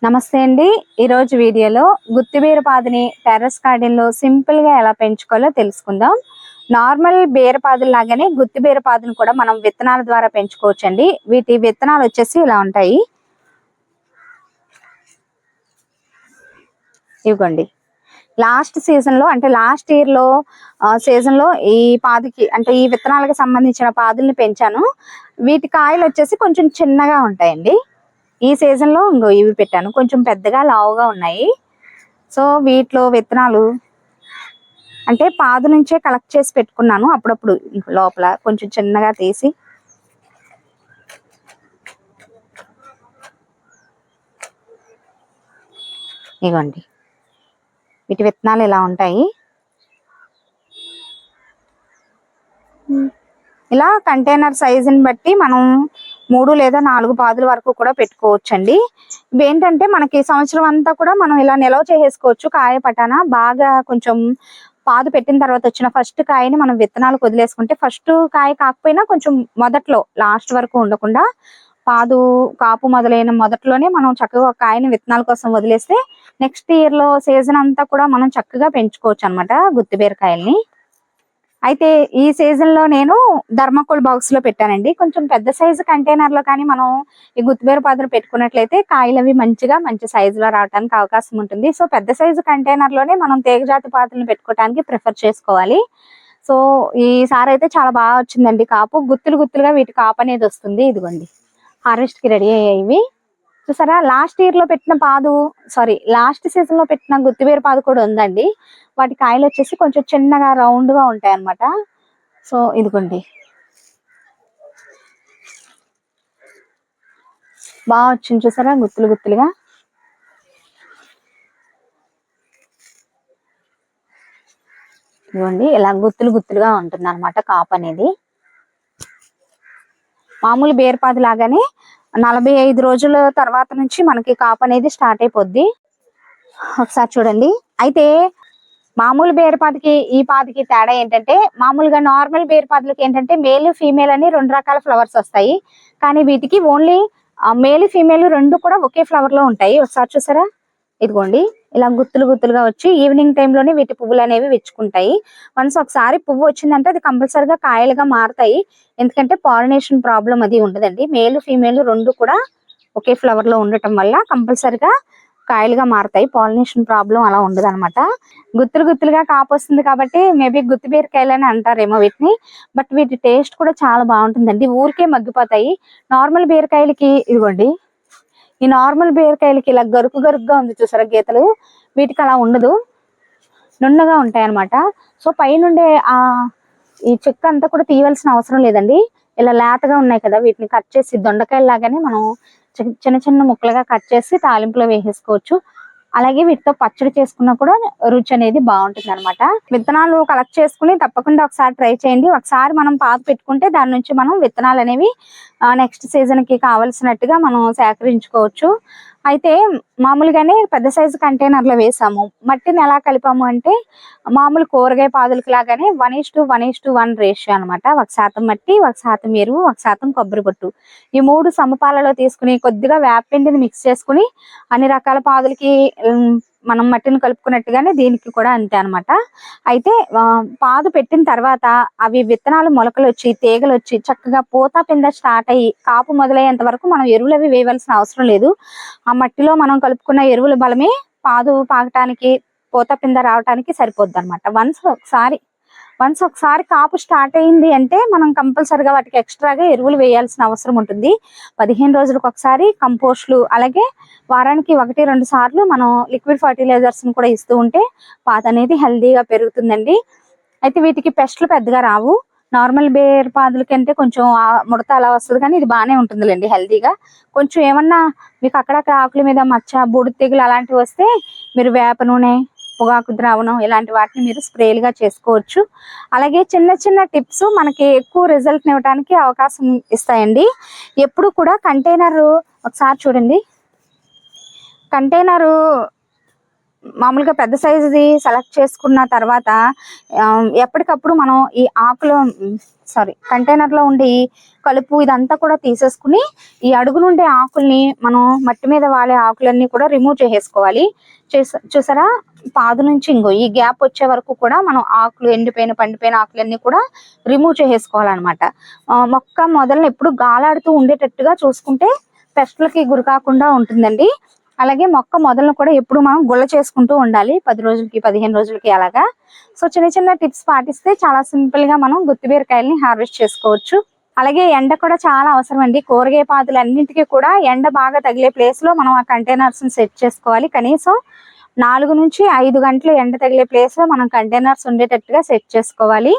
నమస్తే అండి. ఈరోజు వీడియోలో గుత్తి బీరపాదుని టెర్రస్ గార్డెన్లో సింపుల్గా ఎలా పెంచుకోవాలో తెలుసుకుందాం. నార్మల్ బీరపాదుల లాగానే గుత్తి బీరపాదుని కూడా మనం విత్తనాల ద్వారా పెంచుకోవచ్చండి. వీటి విత్తనాలు వచ్చేసి ఇలా ఉంటాయి. ఇవ్వండి, లాస్ట్ సీజన్లో అంటే లాస్ట్ ఇయర్లో సీజన్లో ఈ పాదుకి అంటే ఈ విత్తనాలకు సంబంధించిన పాదుల్ని పెంచాను. వీటి కాయలు వచ్చేసి కొంచెం చిన్నగా ఉంటాయండి. ఈ సీజన్లో ఇంకో ఇవి పెట్టాను, కొంచెం పెద్దగా లావుగా ఉన్నాయి. సో వీటిలో విత్తనాలు అంటే పాదు నుంచే కలెక్ట్ చేసి పెట్టుకున్నాను. అప్పుడప్పుడు లోపల కొంచెం చిన్నగా తీసి ఇవ్వండి, వీటి విత్తనాలు ఇలా ఉంటాయి. ఇలా కంటైనర్ సైజుని బట్టి మనం 3 లేదా 4 పాదుల వరకు కూడా పెట్టుకోవచ్చండి. ఇవేంటంటే మనకి సంవత్సరం అంతా కూడా మనం ఇలా నిల్వ చేసేసుకోవచ్చు. కాయ పటాన బాగా కొంచెం పాదు పెట్టిన తర్వాత వచ్చిన ఫస్ట్ కాయని మనం విత్తనాలకు వదిలేసుకుంటే, ఫస్ట్ కాయ కాకపోయినా కొంచెం మొదట్లో లాస్ట్ వరకు ఉండకుండా పాదు కాపు మొదలైన మొదట్లోనే మనం చక్కగా కాయని విత్తనాల కోసం వదిలేస్తే నెక్స్ట్ ఇయర్ లో సీజన్ అంతా కూడా మనం చక్కగా పెంచుకోవచ్చు అనమాట గుత్తి బీరకాయల్ని. అయితే ఈ సీజన్ లో నేను ధర్మకోల్ బాక్స్ లో పెట్టానండి. కొంచెం పెద్ద సైజు కంటైనర్ లో కానీ మనం ఈ గుత్తిబీర పాదులు పెట్టుకున్నట్లయితే కాయలు అవి మంచి సైజు లో రావడానికి అవకాశం ఉంటుంది. సో పెద్ద సైజు కంటైనర్ లోనే మనం తీగజాతి పాదులను పెట్టుకోవడానికి ప్రిఫర్ చేసుకోవాలి. సో ఈసారి అయితే చాలా బాగా వచ్చిందండి కాపు. గుత్తులుగా వీటి కాపు అనేది వస్తుంది. ఇదిగోండి, హార్వెస్ట్ కి రెడీ అయ్యాయి ఇవి. చూసారా, లాస్ట్ ఇయర్ లో పెట్టిన పాదు లాస్ట్ సీజన్ లో పెట్టిన గుత్తిబీర పాదు కూడా ఉందండి. వాటి కాయలు వచ్చేసి కొంచెం చిన్నగా రౌండ్ గా ఉంటాయి అన్నమాట. సో ఇదిగోండి, బాగా వచ్చింది చూసారా, గుత్తులుగా. ఇదిగోండి, ఇలా గుత్తులుగా ఉంటుంది అనమాట కాపు అనేది. మామూలు బీరపాదు లాగానే 45 రోజుల తర్వాత నుంచి మనకి కాపు అనేది స్టార్ట్ అయిపోద్ది. ఒకసారి చూడండి. అయితే మామూలు బీరపాదుకి ఈ పాదుకి తేడా ఏంటంటే, మామూలుగా నార్మల్ బీరపాదులకి ఏంటంటే మేల్ ఫీమేల్ అని 2 రకాల ఫ్లవర్స్ వస్తాయి. కానీ వీటికి ఓన్లీ మేల్ ఫీమేల్ 2 కూడా ఒకే ఫ్లవర్ లో ఉంటాయి. ఒకసారి చూసారా, ఇదిగోండి, ఇలా గుత్తులుగా వచ్చి ఈవినింగ్ టైంలోనే వీటి పువ్వులు అనేవి విచ్చుకుంటాయి. వన్స్ ఒకసారి పువ్వు వచ్చిందంటే అది కంపల్సరిగా కాయలుగా మారుతాయి. ఎందుకంటే పాలినేషన్ ప్రాబ్లం అది ఉండదండి. మేల్ ఫీమేల్ 2 కూడా ఒకే ఫ్లవర్ లో ఉండటం వల్ల కంపల్సరిగా కాయలుగా మారుతాయి. పాలినేషన్ ప్రాబ్లం అలా ఉండదు అనమాట. గుత్తులుగా కాపు వస్తుంది కాబట్టి మేబీ గుత్తి బీరకాయలు అని అంటారేమో వీటిని. బట్ వీటి టేస్ట్ కూడా చాలా బాగుంటుందండి. ఊరికే మగ్గిపోతాయి. నార్మల్ బీరకాయలకి ఇదిగోండి, ఈ నార్మల్ బీరకాయలకి ఇలా గరుకుగా ఉంది చూసారా గీతలు, వీటికి అలా ఉండదు, నున్నగా ఉంటాయి అనమాట. సో పైనుండే ఈ చెక్క అంతా కూడా తీయవలసిన అవసరం లేదండి. ఇలా లేతగా ఉన్నాయి కదా, వీటిని కట్ చేసి దొండకాయల లాగానే మనం చిన్న ముక్కలుగా కట్ చేసి తాలింపులో వేసేసుకోవచ్చు. అలాగే వీటితో పచ్చడి చేసుకున్నా కూడా రుచి అనేది బాగుంటుంది అనమాట. విత్తనాలు కలెక్ట్ చేసుకుని తప్పకుండా ఒకసారి ట్రై చేయండి. ఒకసారి మనం పాదు పెట్టుకుంటే దాని నుంచి మనం విత్తనాలు అనేవి నెక్స్ట్ సీజన్ కి కావలసినట్టుగా మనం సేకరించుకోవచ్చు. అయితే మామూలుగానే పెద్ద సైజు కంటైనర్ లో వేసాము. మట్టిని ఎలా కలిపాము అంటే మామూలు కూరగాయ పాదులకు లాగానే 1:1:1 రేషియో అనమాట. 1% మట్టి, 1% ఎరువు, 1% కొబ్బరి పొట్టు, ఈ 3 సమపాలలో తీసుకుని కొద్దిగా వేపపిండిని మిక్స్ చేసుకుని అన్ని రకాల పాదులకి మనం మట్టిని కలుపుకున్నట్టుగానే దీనికి కూడా అంతే అనమాట. అయితే పాదు పెట్టిన తర్వాత అవి విత్తనాలు మొలకలు వచ్చి తీగలు వచ్చి చక్కగా పూత పింద స్టార్ట్ అయ్యి కాపు మొదలయ్యేంత వరకు మనం ఎరువులు అవి వేయవలసిన అవసరం లేదు. ఆ మట్టిలో మనం కలుపుకున్న ఎరువుల బలమే పాదు పాకటానికి పూత పింద రావటానికి సరిపోద్ది అనమాట. వన్స్ ఒకసారి కాపు స్టార్ట్ అయింది అంటే మనం కంపల్సరిగా వాటికి ఎక్స్ట్రాగా ఎరువులు వేయాల్సిన అవసరం ఉంటుంది. 15 రోజులకు ఒకసారి కంపోస్ట్లు, అలాగే వారానికి 1-2 సార్లు మనం లిక్విడ్ ఫర్టిలైజర్స్ కూడా ఇస్తూ ఉంటే పాత అనేది హెల్దీగా పెరుగుతుందండి. అయితే వీటికి పెస్ట్లు పెద్దగా రావు. నార్మల్ బీరపాదుల కంటే కొంచెం ముడత అలా వస్తుంది, కానీ ఇది బాగానే ఉంటుందిలేండి హెల్దీగా. కొంచెం ఏమన్నా మీకు అక్కడక్కడ ఆకుల మీద మచ్చ, బూడిద తెగులు అలాంటివి వస్తే మీరు వేప నూనె, పొగాకు ద్రావణం ఇలాంటి వాటిని మీరు స్ప్రేలుగా చేసుకోవచ్చు. అలాగే చిన్న టిప్స్ మనకి ఎక్కువ రిజల్ట్ ఇవ్వడానికి అవకాశం ఇస్తాయండి. ఎప్పుడు కూడా కంటైనర్ ఒకసారి చూడండి, కంటైనరు మామూలుగా పెద్ద సైజుది సెలెక్ట్ చేసుకున్న తర్వాత ఎప్పటికప్పుడు మనం ఈ ఆకులో కంటైనర్లో ఉండి కలుపు ఇదంతా కూడా తీసేసుకుని ఈ అడుగు నుండి ఆకుల్ని మనం మట్టి మీద వాడే ఆకులన్నీ కూడా రిమూవ్ చేసేసుకోవాలి. చూసారా, పాదు నుంచి ఇంకో ఈ గ్యాప్ వచ్చే వరకు కూడా మనం ఆకులు ఎండిపోయిన పండిపోయిన ఆకులన్నీ కూడా రిమూవ్ చేసేసుకోవాలన్నమాట. మొక్క మొదలను ఎప్పుడు గాలాడుతూ ఉండేటట్టుగా చూసుకుంటే పెస్టులకి గురి కాకుండా ఉంటుందండి. అలాగే మొక్క మొదలను కూడా ఎప్పుడు మనం గుల్ల చేసుకుంటూ ఉండాలి, 10 రోజులకి 15 రోజులకి అలాగా. సో చిన్న చిన్న టిప్స్ పాటిస్తే చాలా సింపుల్ గా మనం గుత్తి బీరకాయల్ని హార్వెస్ట్ చేసుకోవచ్చు. అలాగే ఎండ కూడా చాలా అవసరం అండి. కూరగాయ పాదులు అన్నింటికి కూడా ఎండ బాగా తగిలే ప్లేస్ లో మనం ఆ కంటైనర్స్ సెట్ చేసుకోవాలి. కనీసం 4 నుంచి 5 గంటలు ఎండ తగిలే ప్లేస్ లో మనం కంటైనర్స్ ఉండేటట్టుగా సెట్ చేసుకోవాలి.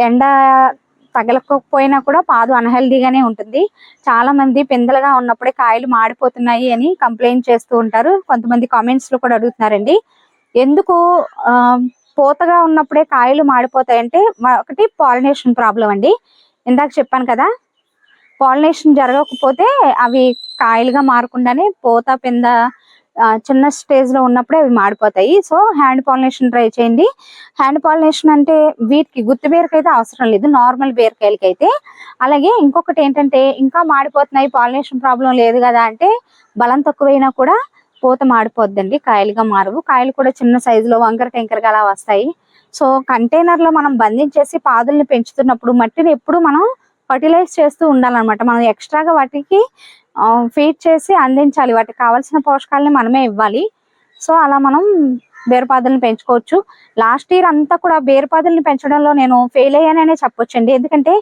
ఎండ తగలకపోయినా కూడా పాదు అన్హెల్దీగానే ఉంటుంది. చాలా మంది పిందలుగా ఉన్నప్పుడే కాయలు మాడిపోతున్నాయి అని కంప్లైంట్ చేస్తూ ఉంటారు. కొంతమంది కామెంట్స్ లో కూడా అడుగుతున్నారండి, ఎందుకు పూతగా ఉన్నప్పుడే కాయలు మాడిపోతాయంటే ఒకటి పాలినేషన్ ప్రాబ్లం అండి. ఇందాక చెప్పాను కదా, పాలినేషన్ జరగకపోతే అవి కాయలుగా మారకుండానే పూత పింద చిన్న స్టేజ్ లో ఉన్నప్పుడే అవి మాడిపోతాయి. సో హ్యాండ్ పాలినేషన్ ట్రై చేయండి. హ్యాండ్ పాలినేషన్ అంటే వీటికి గుత్తి బీరకైతే అవసరం లేదు, నార్మల్ బీరకాయలకి అయితే. అలాగే ఇంకొకటి ఏంటంటే, ఇంకా మాడిపోతున్నాయి పాలినేషన్ ప్రాబ్లం లేదు కదా అంటే, బలం తక్కువైనా కూడా పూత మాడిపోద్దండి, కాయలుగా మారవు. కాయలు కూడా చిన్న సైజులో వంకర టెంకరగా అలా వస్తాయి. సో కంటైనర్ లో మనం బంధించేసి పాదుల్ని పెంచుతున్నప్పుడు మట్టిని ఎప్పుడు మనం ఫర్టిలైజ్ చేస్తూ ఉండాలన్నమాట. మనం ఎక్స్ట్రాగా వాటికి ఫీడ్ చేసి అందించాలి, వాటికి కావాల్సిన పోషకాలని మనమే ఇవ్వాలి. సో అలా మనం బీరపాదులను పెంచుకోవచ్చు. లాస్ట్ ఇయర్ అంతా కూడా బీరపాదుల్ని పెంచడంలో నేను ఫెయిల్ అయ్యాననే చెప్పొచ్చండి. ఎందుకంటే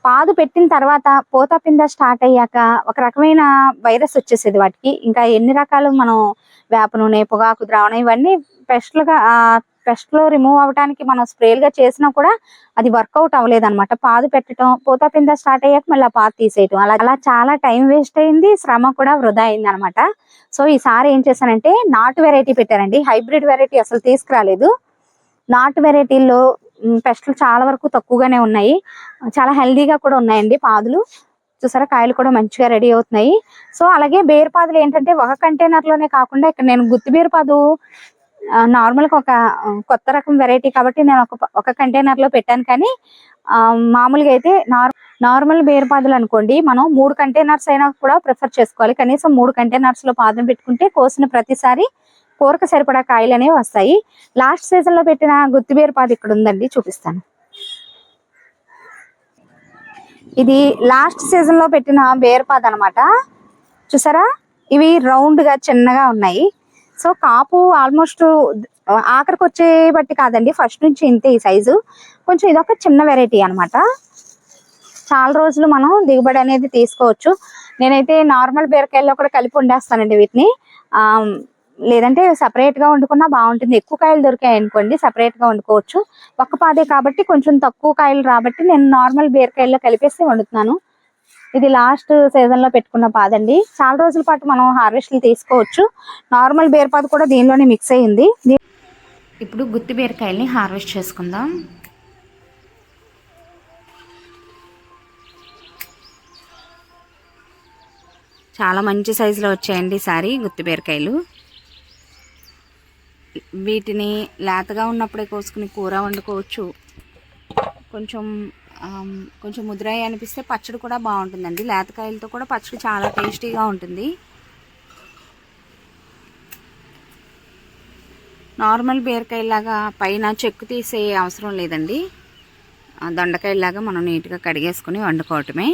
పాదు పెట్టిన తర్వాత పూత పింద స్టార్ట్ అయ్యాక ఒక రకమైన వైరస్ వచ్చేసేది వాటికి. ఇంకా ఎన్ని రకాలు మనం వేప నూనె, పొగాకు ద్రావణం ఇవన్నీ పెస్ట్లో రిమూవ్ అవడానికి మనం స్ప్రేలుగా చేసినా కూడా అది వర్కౌట్ అవ్వలేదు అనమాట. పాదు పెట్టడం, పూత పింద స్టార్ట్ అయ్యాక మళ్ళీ ఆ పాదు తీసేయటం, అలా చాలా టైం వేస్ట్ అయింది, శ్రమ కూడా వృధా అయింది అనమాట. సో ఈసారి ఏం చేశానంటే నాటు వెరైటీ పెట్టానండి. హైబ్రిడ్ వెరైటీ అసలు తీసుకురాలేదు. నాటు వెరైటీల్లో పెస్టులు చాలా వరకు తక్కువగానే ఉన్నాయి, చాలా హెల్దీగా కూడా ఉన్నాయండి పాదులు. చూసారా, కాయలు కూడా మంచిగా రెడీ అవుతున్నాయి. సో అలాగే బీరపాదులు ఏంటంటే ఒక కంటైనర్ లోనే కాకుండా ఇక్కడ నేను గుత్తి బీరపాదు నార్మల్గా ఒక కొత్త రకం వెరైటీ కాబట్టి నేను ఒక కంటైనర్ లో పెట్టాను. కానీ మామూలుగా అయితే నార్మల్ బీరపాదులు అనుకోండి, మనం 3 కంటైనర్స్ అయినా కూడా ప్రిఫర్ చేసుకోవాలి. కనీసం 3 కంటైనర్స్ లో పాదును పెట్టుకుంటే కోసిన ప్రతిసారి కూరకు సరిపడా కాయలు అనేవి వస్తాయి. లాస్ట్ సీజన్ లో పెట్టిన గుత్తి బీరపాదు ఇక్కడ ఉందండి, చూపిస్తాను. ఇది లాస్ట్ సీజన్ లో పెట్టిన బీరపాదు అనమాట. చూసారా, ఇవి రౌండ్ గా చిన్నగా ఉన్నాయి. సో కాపు ఆల్మోస్ట్ ఆఖరికి వచ్చే బట్టి కాదండి, ఫస్ట్ నుంచి ఇంతే ఈ సైజు. కొంచెం ఇదొక చిన్న వెరైటీ అనమాట. చాలా రోజులు మనం దిగుబడి అనేది తీసుకోవచ్చు. నేనైతే నార్మల్ బీరకాయల్లో కూడా కలిపి వండేస్తానండి వీటిని. లేదంటే సపరేట్ గా వండుకున్నా బాగుంటుంది. ఎక్కువ కాయలు దొరికాయి అనుకోండి సపరేట్ గా వండుకోవచ్చు. ఒక్క పాదే కాబట్టి కొంచెం తక్కువ కాయలు రాబట్టి నేను నార్మల్ బీరకాయల్లో కలిపేసి వండుతున్నాను. ఇది లాస్ట్ సీజన్ లో పెట్టుకున్న పాదండి. చాలా రోజుల పాటు మనం హార్వెస్ట్లు తీసుకోవచ్చు. నార్మల్ బీరపాదు కూడా దీనిలోనే మిక్స్ అయ్యింది. ఇప్పుడు గుత్తి బీరకాయల్ని హార్వెస్ట్ చేసుకుందాం. చాలా మంచి సైజులో వచ్చాయండి ఈసారి గుత్తి బీరకాయలు. వీటిని లేతగా ఉన్నప్పుడే కోసుకుని కూర వండుకోవచ్చు. కొంచెం ముద్రాయి అనిపిస్తే పచ్చడి కూడా బాగుంటుందండి. లేతకాయలతో కూడా పచ్చడి చాలా టేస్టీగా ఉంటుంది. నార్మల్ బీరకాయలాగా పైన చెక్కు తీసే అవసరం లేదండి. దొండకాయలాగా మనం నీట్గా కడిగేసుకుని వండుకోవటమే.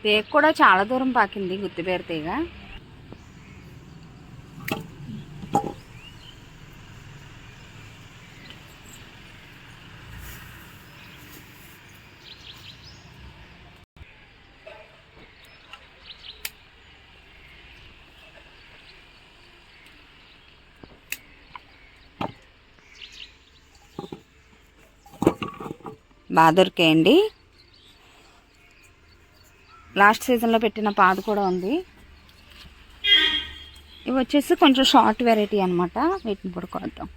తీగ కూడా చాలా దూరం పాకింది గుత్తిబీర తీగ. బాగా దొరికాయండి. లాస్ట్ సీజన్లో పెట్టిన పాదు కూడా ఉంది. ఇవి వచ్చేసి కొంచెం షార్ట్ వెరైటీ అనమాట. వీటిని కూడా కొద్దాం.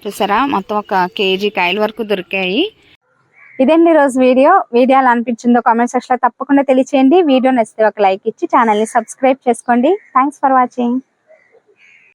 చూసారా, మొత్తం 1 కేజీ కాయల వరకు దొరికాయి. ఇదండి ఈరోజు వీడియో. ఎలా అనిపించిందో కామెంట్ సెక్షన్ లో తప్పకుండా తెలియచేయండి. వీడియో నచ్చితే ఒక లైక్ ఇచ్చి ఛానల్ ని సబ్స్క్రైబ్ చేసుకోండి. Thanks for watching.